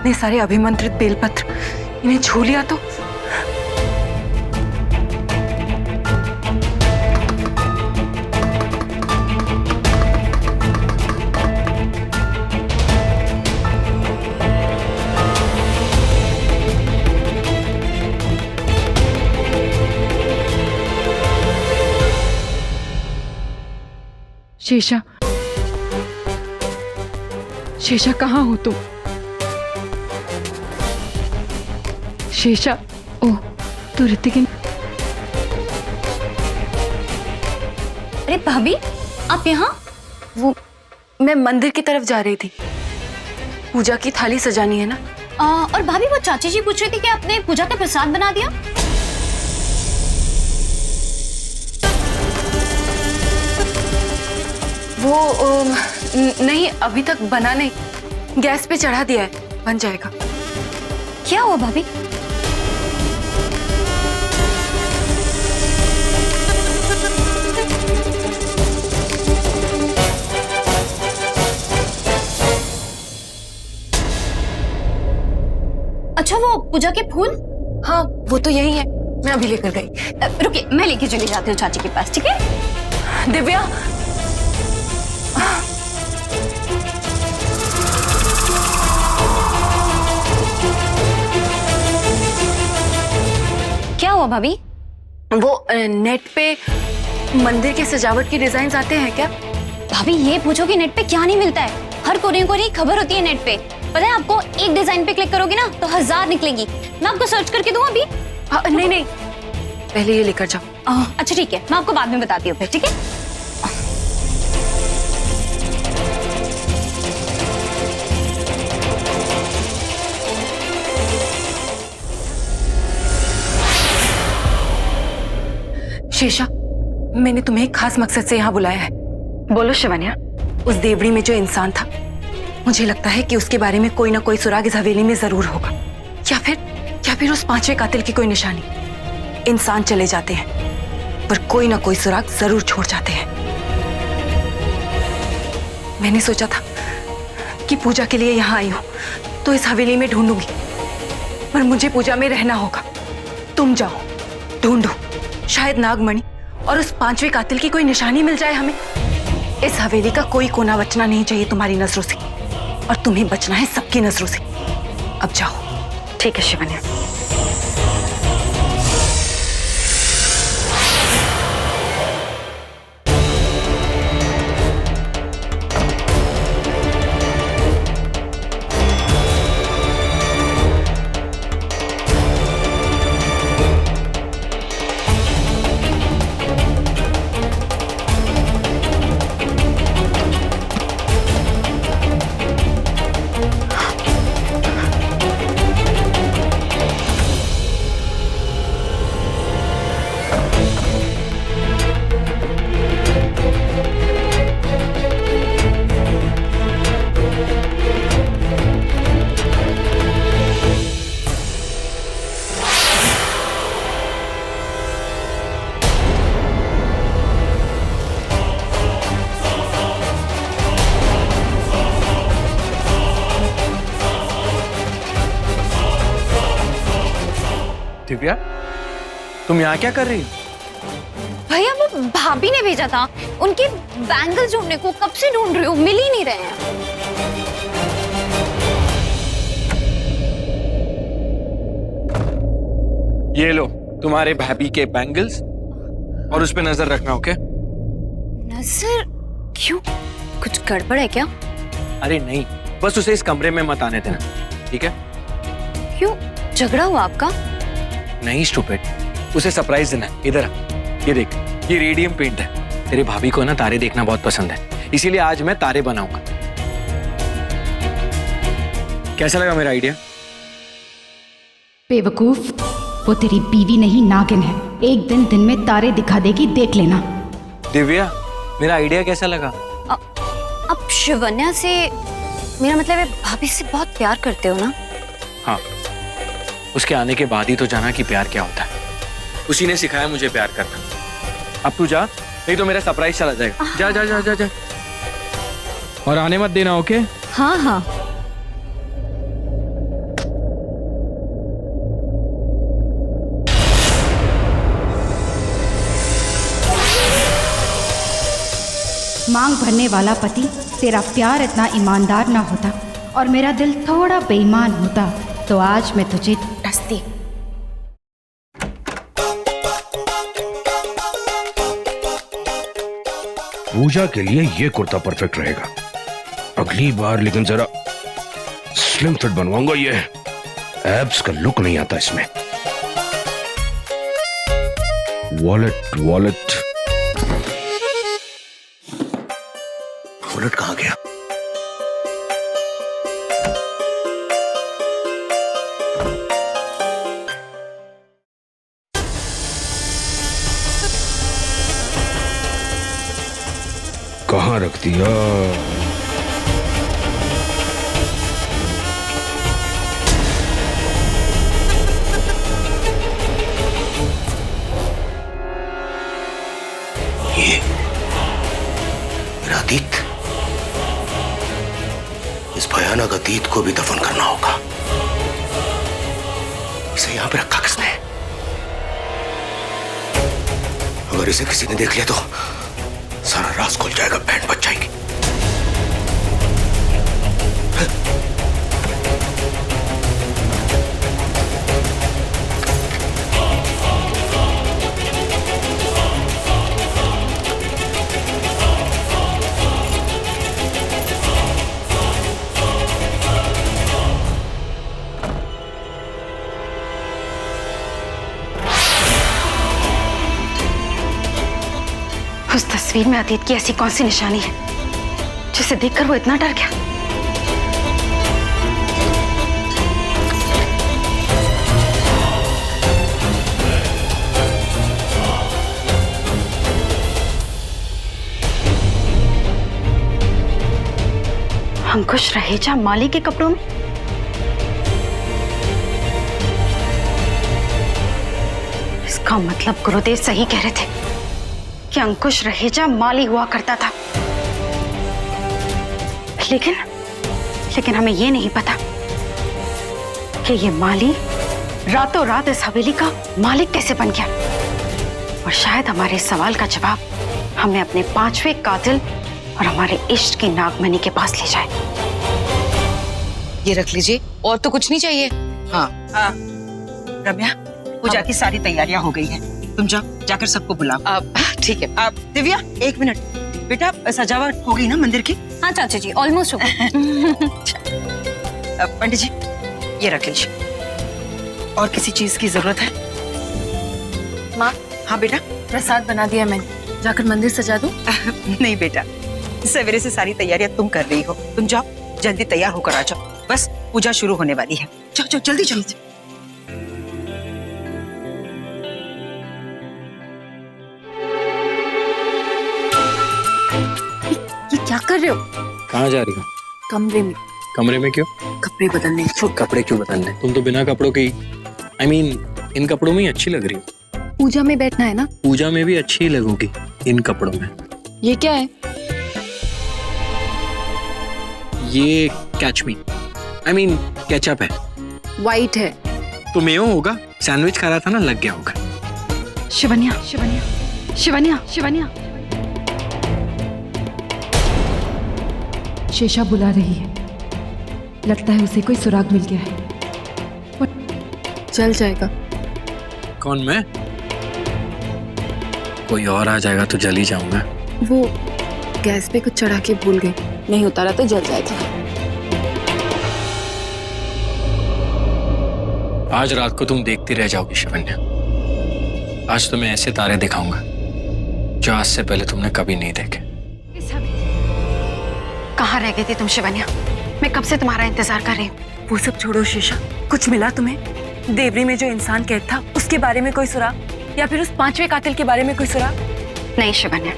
इतने सारे अभिमंत्रित बेलपत्र, इन्हें छू लिया तो। शेषा, शेषा कहाँ हो तुम? शेषा, ओह तू ऋतिकिन। अरे भाभी, आप यहाँ? वो मैं मंदिर की तरफ जा रही थी, पूजा की थाली सजानी है ना। और भाभी, वो चाची जी पूछ रही थी कि आपने पूजा का प्रसाद बना दिया? वो नहीं, अभी तक बना नहीं, गैस पे चढ़ा दिया है, बन जाएगा। क्या हुआ भाभी? अच्छा, वो पूजा के फूल? हाँ, वो तो यही है, मैं अभी लेकर गई। रुकिए, मैं लेके चली जाती हूँ चाची के पास, ठीक है? दिव्या, क्या हुआ भाभी? वो नेट पे मंदिर के सजावट के डिजाइन आते हैं क्या? भाभी, ये पूछो कि नेट पे क्या नहीं मिलता है। हर कोने कोने खबर होती है नेट पे। पता है आपको, एक डिजाइन पे क्लिक करोगे ना तो 1000 निकलेंगी। मैं आपको सर्च करके दूं अभी? नहीं नहीं, पहले ये लेकर जाओ। अच्छा ठीक है, मैं आपको बाद में बताती हूँ फिर, ठीक है? शेषा, मैंने तुम्हें एक खास मकसद से यहाँ बुलाया है। बोलो शिवन्या। उस देवड़ी में जो इंसान था, मुझे लगता है कि उसके बारे में कोई ना कोई सुराग इस हवेली में जरूर होगा, या फिर उस 5वें कातिल की कोई निशानी। इंसान चले जाते हैं पर कोई ना कोई सुराग जरूर छोड़ जाते हैं। मैंने सोचा था कि पूजा के लिए यहाँ आई हूं तो इस हवेली में ढूंढूंगी, पर मुझे पूजा में रहना होगा। तुम जाओ, ढूंढो, शायद नागमणि और उस 5वें कातिल की कोई निशानी मिल जाए हमें। इस हवेली का कोई कोना बचना नहीं चाहिए तुम्हारी नजरों से, और तुम्हें बचना है सबकी नजरों से। अब जाओ। ठीक है शिवन्या। दिव्या, तुम यहाँ क्या कर रही हो? भैया, वो भाभी ने भेजा था, उनके बैंगल्स ढूंढने को। कब से ढूंढ रही हूँ, मिल ही नहीं रहे हैं। ये लो तुम्हारे भाभी के बैंगल्स, और उस पे नजर रखना, ओके? नजर? क्यों, कुछ गड़बड़ है क्या? अरे नहीं, बस उसे इस कमरे में मत आने देना, ठीक है? क्यों, झगड़ा हुआ आपका? नहीं स्टूपिड, उसे सरप्राइज देना है। इधर ये देख, ये रेडियम पेंट है। तेरे भाभी को ना तारे देखना बहुत पसंद है, इसीलिए आज मैं तारे बनाऊंगा। कैसा लगा मेरा आइडिया? बेवकूफ, वो तेरी बीवी नहीं नागिन है। एक दिन में तारे दिखा देगी, देख लेना। दिव्या, मेरा आइडिया कैसा लगा? अब शिवन्या से, मेरा मतलब है भाभी से बहुत प्यार करते हो ना? हाँ, उसके आने के बाद ही तो जाना कि प्यार क्या होता है। उसी ने सिखाया मुझे प्यार करना। अब तू जा, नहीं तो मेरा सरप्राइज चला जाएगा। जा जा जा जा जा, और आने मत देना, ओके? हाँ हाँ। मांग भरने वाला पति तेरा प्यार इतना ईमानदार ना होता और मेरा दिल थोड़ा बेईमान होता तो आज मैं तुझे डसती। पूजा के लिए ये कुर्ता परफेक्ट रहेगा। अगली बार लेकिन जरा स्लिम फिट बनवाऊंगा। ये एब्स का लुक नहीं आता इसमें। वॉलेट वॉलेट वॉलेट कहाँ गया? कहाँ रख दिया? ये मेरा अतीत, इस भयानक अतीत को भी दफन करना होगा। इसे यहां पे रखा किसने? अगर इसे किसी ने देख लिया तो सारा राज खुल जाएगा, बैंड बच जाएगी। उस तस्वीर में अतीत की ऐसी कौन सी निशानी है जिसे देखकर वो इतना डर गया? अंकुश रहेजा माली के कपड़ों में? इसका मतलब गुरुदेव सही कह रहे थे कि अंकुश रहेजा माली हुआ करता था। लेकिन हमें यह नहीं पता कि ये माली रातों रात इस हवेली का मालिक कैसे बन गया। और शायद हमारे इस सवाल का जवाब हमें अपने 5वें कातिल और हमारे इष्ट की नागमणि के पास ले जाए। ये रख लीजिए, और तो कुछ नहीं चाहिए। हाँ रम्या, पूजा की सारी तैयारियां हो गई हैं। तुम जाकर सबको बुलाओ। ठीक है। दिव्या, 1 मिनट बेटा, सजावट हो गई ना मंदिर की? हाँ चाचा जी, ऑलमोस्ट हो गया। पंडित जी, ये रख लीजिए। और किसी चीज की जरूरत है? माँ, हाँ बेटा। प्रसाद बना दिया मैंने, जाकर मंदिर सजा दूं? नहीं बेटा, सवेरे से सारी तैयारियां तुम कर रही हो। तुम जाओ, जल्दी तैयार होकर आ जाओ, बस पूजा शुरू होने वाली है। जाओ जाओ, जल्दी जल्दी। ये क्या कर रहे हो? कहाँ जा रही हो? कमरे में। कमरे में क्यों? कपड़े बदलने। कपड़े क्यों बदलने? तुम तो बिना कपड़ों की, इन कपड़ों में ही अच्छी लग रही हो। पूजा में बैठना है ना? पूजा में भी अच्छी लगोगी इन कपड़ों में। ये क्या है? ये कैच मी, केचप है। वाइट है। तो मेयो होगा, सैंडविच खा रहा था ना, लग गया होगा। शिवन्या, शिवन्या, शिवन्या, शिवन्या। शेषा बुला रही है, लगता है उसे कोई सुराग मिल गया है। वो चल जाएगा। कौन, मैं? कोई और आ जाएगा तो जल ही जाऊंगा। वो गैस पे कुछ चढ़ा के भूल गई, नहीं उतारा तो जल जाएगा। आज रात को तुम देखती रह जाओगी शिवन्या। आज तुम्हें ऐसे तारे दिखाऊंगा जो आज से पहले तुमने कभी नहीं देखे। कहाँ रह गई थी तुम शिवन्या? मैं कब से तुम्हारा इंतजार कर रही हूँ। वो सब छोड़ो शीशा, कुछ मिला तुम्हें? देवरी में जो इंसान कैद था उसके बारे में कोई सुराग, या फिर उस 5वें कातिल के बारे में कोई सुराग? नहीं शिवन्या।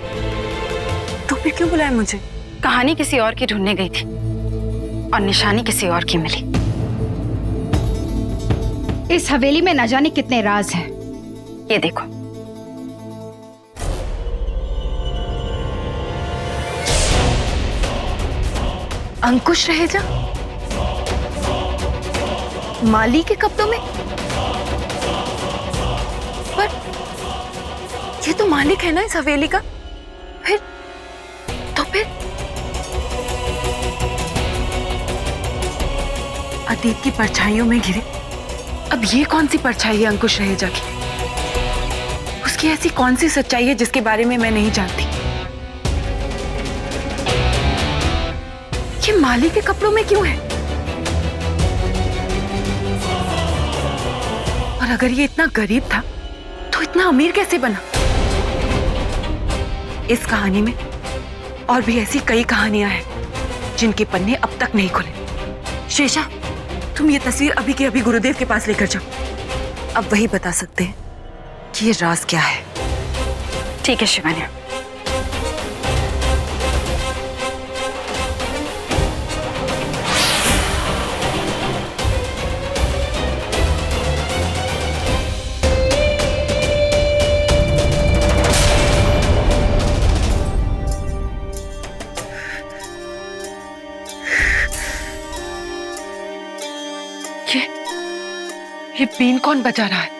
तो फिर क्यों बुलाया मुझे? कहानी किसी और की ढूंढने गई थी और निशानी किसी और की मिली। इस हवेली में न जाने कितने राज हैं। ये देखो, अंकुश रहेजा माली के कपड़ों में। पर ये तो मालिक है ना इस हवेली का। अतीत की परछाइयों में घिरे अब ये कौन सी परछाई है अंकुश रहेजा की? उसकी ऐसी कौन सी सच्चाई है जिसके बारे में मैं नहीं जानती? ये माली के कपड़ों में क्यों है? और अगर ये इतना गरीब था तो इतना अमीर कैसे बना? इस कहानी में और भी ऐसी कई कहानियां हैं जिनके पन्ने अब तक नहीं खुले। शेषा, तुम ये तस्वीर अभी के अभी गुरुदेव के पास लेकर जाओ। अब वही बता सकते हैं कि ये राज क्या है। ठीक है शिवानी। ये बीन कौन बजा रहा है?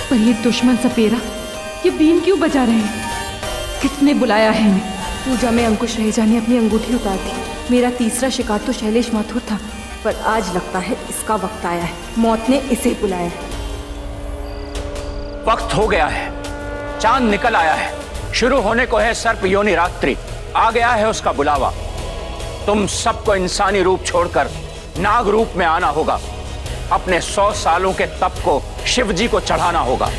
पर ये दुश्मन सपेरा ये बीन क्यों बजा रहे हैं? किसने बुलाया है इन्हें? पूजा में अंकुश रहेजा ने अपनी अंगूठी उतार दी। मेरा तीसरा शिकार तो शैलेश माथुर था, पर आज लगता है इसका वक्त आया है। मौत ने इसे बुलाया है। वक्त हो गया है, चांद निकल आया है, शुरू होने को है सर्प योनि रात्रि। आ गया है उसका बुलावा। तुम सबको इंसानी रूप छोड़कर नाग रूप में आना होगा। अपने 100 सालों के तप को शिव जी को चढ़ाना होगा।